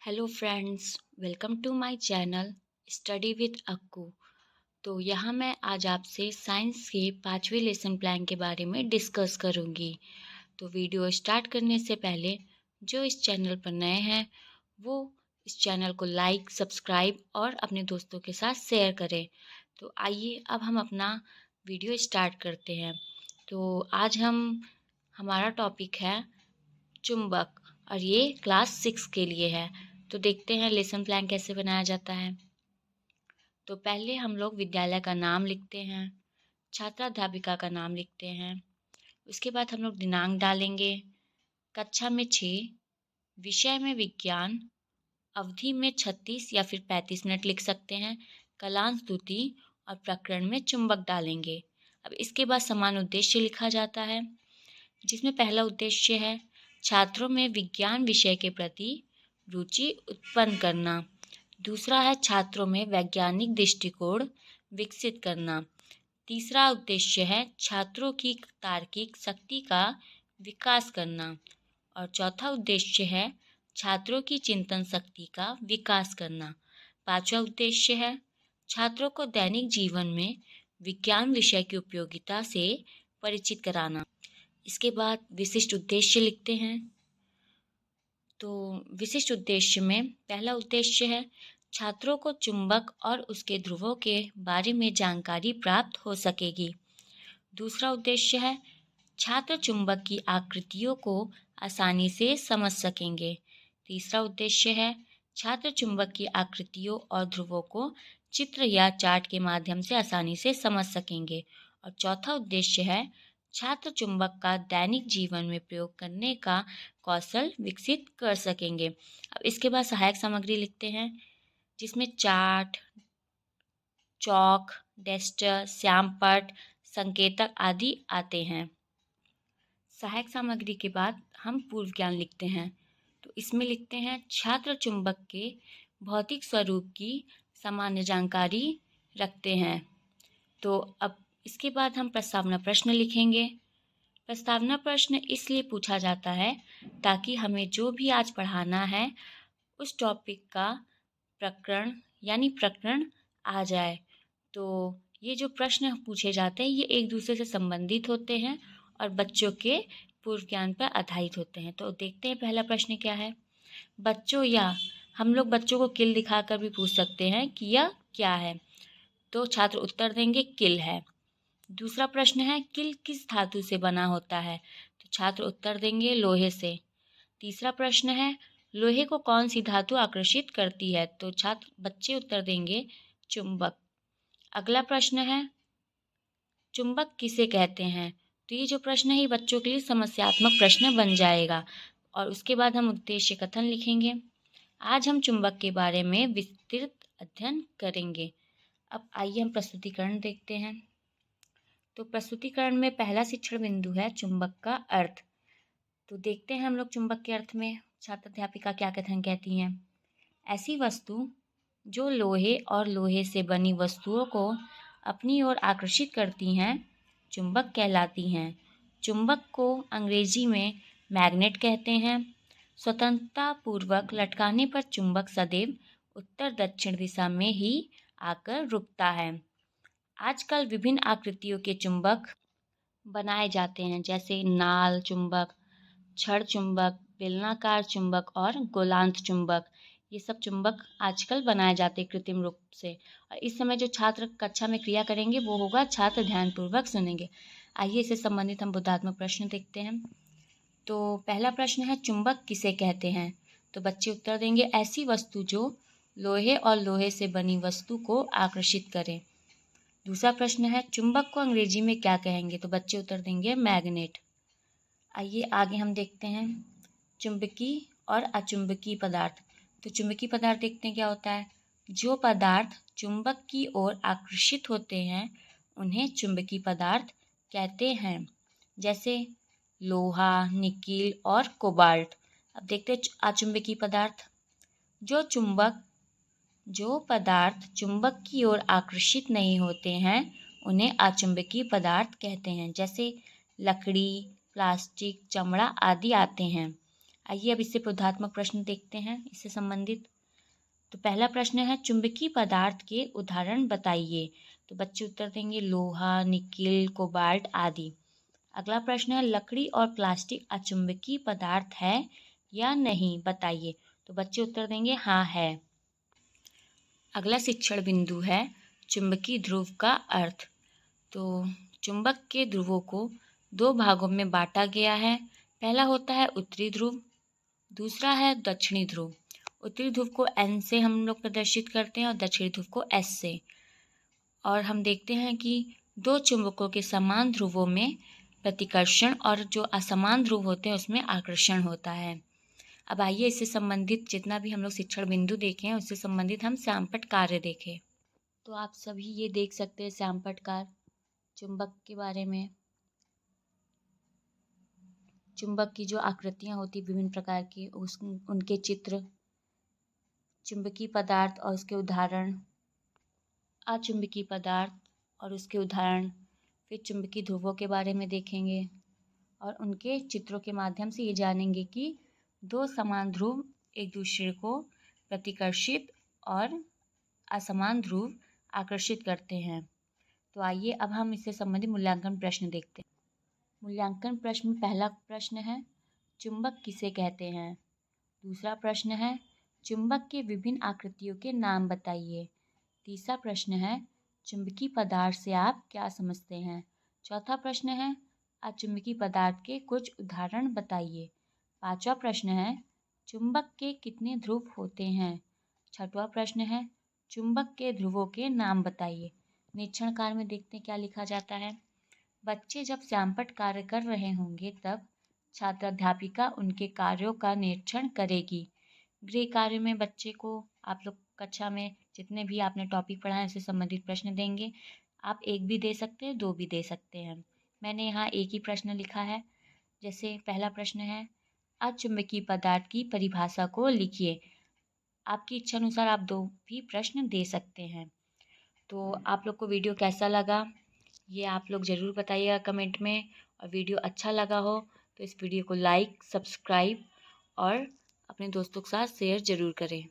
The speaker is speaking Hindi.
Hello friends, welcome to my channel study with Akku. तो यहाँ मैं आज आपसे साइंस के 5वें लेसन प्लान के बारे में डिस्कस करूँगी। तो वीडियो स्टार्ट करने से पहले जो इस चैनल पर नए हैं वो इस चैनल को लाइक, सब्सक्राइब और अपने दोस्तों के साथ शेयर करें। तो आइए अब हम अपना वीडियो स्टार्ट करते हैं। तो आज हमारा टॉपिक है चुंबक और ये क्लास 6 के लिए है। तो देखते हैं लेसन प्लान कैसे बनाया जाता है। तो पहले हम लोग विद्यालय का नाम लिखते हैं, छात्राध्यापिका का नाम लिखते हैं। उसके बाद हम लोग दिनांक डालेंगे, कक्षा में 6, विषय में विज्ञान, अवधि में 36 या फिर 35 मिनट लिख सकते हैं, कलांश द्वितीय और प्रकरण में चुंबक डालेंगे। अब इसके बाद समान उद्देश्य लिखा जाता है, जिसमें पहला उद्देश्य है छात्रों में विज्ञान विषय के प्रति रुचि उत्पन्न करना। दूसरा है छात्रों में वैज्ञानिक दृष्टिकोण विकसित करना। तीसरा उद्देश्य है छात्रों की तार्किक शक्ति का विकास करना। और चौथा उद्देश्य है छात्रों की चिंतन शक्ति का विकास करना। पांचवा उद्देश्य है छात्रों को दैनिक जीवन में विज्ञान विषय की उपयोगिता से परिचित कराना। इसके बाद विशिष्ट उद्देश्य लिखते हैं। तो विशिष्ट उद्देश्य में पहला उद्देश्य है छात्रों को चुंबक और उसके ध्रुवों के बारे में जानकारी प्राप्त हो सकेगी। दूसरा उद्देश्य है छात्र चुंबक की आकृतियों को आसानी से समझ सकेंगे। तीसरा उद्देश्य है छात्र चुंबक की आकृतियों और ध्रुवों को चित्र या चार्ट के माध्यम से आसानी से समझ सकेंगे। और चौथा उद्देश्य है छात्र चुंबक का दैनिक जीवन में प्रयोग करने का कौशल विकसित कर सकेंगे। अब इसके बाद सहायक सामग्री लिखते हैं, जिसमें चार्ट, चौक, डस्टर, श्यामपट्ट, संकेतक आदि आते हैं। सहायक सामग्री के बाद हम पूर्व ज्ञान लिखते हैं। तो इसमें लिखते हैं छात्र चुंबक के भौतिक स्वरूप की सामान्य जानकारी रखते हैं। तो अब इसके बाद हम प्रस्तावना प्रश्न लिखेंगे। प्रस्तावना प्रश्न इसलिए पूछा जाता है ताकि हमें जो भी आज पढ़ाना है उस टॉपिक का प्रकरण आ जाए। तो ये जो प्रश्न पूछे जाते हैं ये एक दूसरे से संबंधित होते हैं और बच्चों के पूर्व ज्ञान पर आधारित होते हैं। तो देखते हैं पहला प्रश्न क्या है। बच्चों या हम लोग बच्चों को किल दिखाकर भी पूछ सकते हैं कि यह क्या है। तो छात्र उत्तर देंगे किल है। दूसरा प्रश्न है किल किस धातु से बना होता है। तो छात्र उत्तर देंगे लोहे से। तीसरा प्रश्न है लोहे को कौन सी धातु आकर्षित करती है। तो छात्र बच्चे उत्तर देंगे चुंबक। अगला प्रश्न है चुंबक किसे कहते हैं। तो ये जो प्रश्न है ये बच्चों के लिए समस्यात्मक प्रश्न बन जाएगा। और उसके बाद हम उद्देश्य कथन लिखेंगे। आज हम चुंबक के बारे में विस्तृत अध्ययन करेंगे। अब आइए हम प्रस्तुतिकरण देखते हैं। तो प्रस्तुतिकरण में पहला शिक्षण बिंदु है चुंबक का अर्थ। तो देखते हैं हम लोग चुंबक के अर्थ में छात्राध्यापिका क्या कथन कहती हैं। ऐसी वस्तु जो लोहे और लोहे से बनी वस्तुओं को अपनी ओर आकर्षित करती हैं चुंबक कहलाती हैं। चुंबक को अंग्रेजी में मैग्नेट कहते हैं। स्वतंत्रता पूर्वक लटकाने पर चुंबक सदैव उत्तर दक्षिण दिशा में ही आकर रुकता है। आजकल विभिन्न आकृतियों के चुंबक बनाए जाते हैं, जैसे नाल चुंबक, छड़ चुंबक, बेलनाकार चुंबक और गोलांत चुंबक। ये सब चुंबक आजकल बनाए जाते हैं कृत्रिम रूप से। और इस समय जो छात्र कक्षा में क्रिया करेंगे वो होगा छात्र ध्यानपूर्वक सुनेंगे। आइए इससे संबंधित हम बोधात्मक प्रश्न देखते हैं। तो पहला प्रश्न है चुंबक किसे कहते हैं। तो बच्चे उत्तर देंगे ऐसी वस्तु जो लोहे और लोहे से बनी वस्तु को आकर्षित करे। दूसरा प्रश्न है चुंबक को अंग्रेजी में क्या कहेंगे। तो बच्चे उत्तर देंगे मैग्नेट। आइए आगे हम देखते हैं चुंबकीय और अचुंबकीय पदार्थ। तो चुंबकीय पदार्थ देखते हैं क्या होता है। जो पदार्थ चुंबक की ओर आकर्षित होते हैं उन्हें चुंबकीय पदार्थ कहते हैं, जैसे लोहा, निकिल और कोबाल्ट। अब देखते हैं अचुंबकीय पदार्थ। जो पदार्थ चुंबक की ओर आकर्षित नहीं होते हैं उन्हें अचुंबकीय पदार्थ कहते हैं, जैसे लकड़ी, प्लास्टिक, चमड़ा आदि आते हैं। आइए अब इससे बोधात्मक प्रश्न देखते हैं इससे संबंधित। तो पहला प्रश्न है, चुंबकीय पदार्थ के उदाहरण बताइए। तो बच्चे उत्तर देंगे लोहा, निकिल, कोबाल्ट आदि। अगला प्रश्न है, लकड़ी और प्लास्टिक अचुंबकीय पदार्थ है या नहीं, बताइए। तो बच्चे उत्तर देंगे हाँ है। अगला शिक्षण बिंदु है, चुंबकीय ध्रुव का अर्थ। तो चुंबक के ध्रुवों को दो भागों में बांटा गया है। पहला होता है उत्तरी ध्रुव, दूसरा है दक्षिणी ध्रुव। उत्तरी ध्रुव को N से हम लोग प्रदर्शित करते हैं और दक्षिणी ध्रुव को S से। और हम देखते हैं कि दो चुंबकों के समान ध्रुवों में प्रतिकर्षण और जो असमान ध्रुव होते हैं उसमें आकर्षण होता है। अब आइए इससे संबंधित जितना भी हम लोग शिक्षण बिंदु देखे हैं उससे संबंधित हम श्यामपट्ट कार्य देखें। तो आप सभी ये देख सकते हैं श्यामपट्ट कार्य चुंबक के बारे में। चुंबक की जो आकृतियाँ होती विभिन्न प्रकार की उनके चित्र, चुंबकीय पदार्थ और उसके उदाहरण, अचुंबकीय पदार्थ और उसके उदाहरण, फिर चुंबकीय ध्रुवों के बारे में देखेंगे और उनके चित्रों के माध्यम से ये जानेंगे कि दो समान ध्रुव एक दूसरे को प्रतिकर्षित और असमान ध्रुव आकर्षित करते हैं। तो आइए अब हम इससे संबंधित मूल्यांकन प्रश्न देखते हैं। मूल्यांकन प्रश्न में पहला प्रश्न है, चुंबक किसे कहते हैं। दूसरा प्रश्न है, चुंबक के विभिन्न आकृतियों के नाम बताइए। तीसरा प्रश्न है, चुंबकीय पदार्थ से आप क्या समझते हैं। चौथा प्रश्न है, अचुंबकीय पदार्थ के कुछ उदाहरण बताइए। पांचवा प्रश्न है, चुंबक के कितने ध्रुव होते हैं। छठवां प्रश्न है, चुंबक के ध्रुवों के नाम बताइए। निरीक्षण कार्य में देखते हैं क्या लिखा जाता है। बच्चे जब श्यामपट्ट कार्य कर रहे होंगे तब छात्राध्यापिका उनके कार्यों का निरीक्षण करेगी। गृह कार्य में बच्चे को आप लोग कक्षा में जितने भी आपने टॉपिक पढ़ा है उससे संबंधित प्रश्न देंगे। आप एक भी दे सकते हैं, दो भी दे सकते हैं। मैंने यहाँ एक ही प्रश्न लिखा है। जैसे पहला प्रश्न है, अचुंबकीय पदार्थ की परिभाषा को लिखिए। आपकी इच्छा अनुसार आप दो भी प्रश्न दे सकते हैं। तो आप लोग को वीडियो कैसा लगा ये आप लोग ज़रूर बताइएगा कमेंट में। और वीडियो अच्छा लगा हो तो इस वीडियो को लाइक, सब्सक्राइब और अपने दोस्तों के साथ शेयर ज़रूर करें।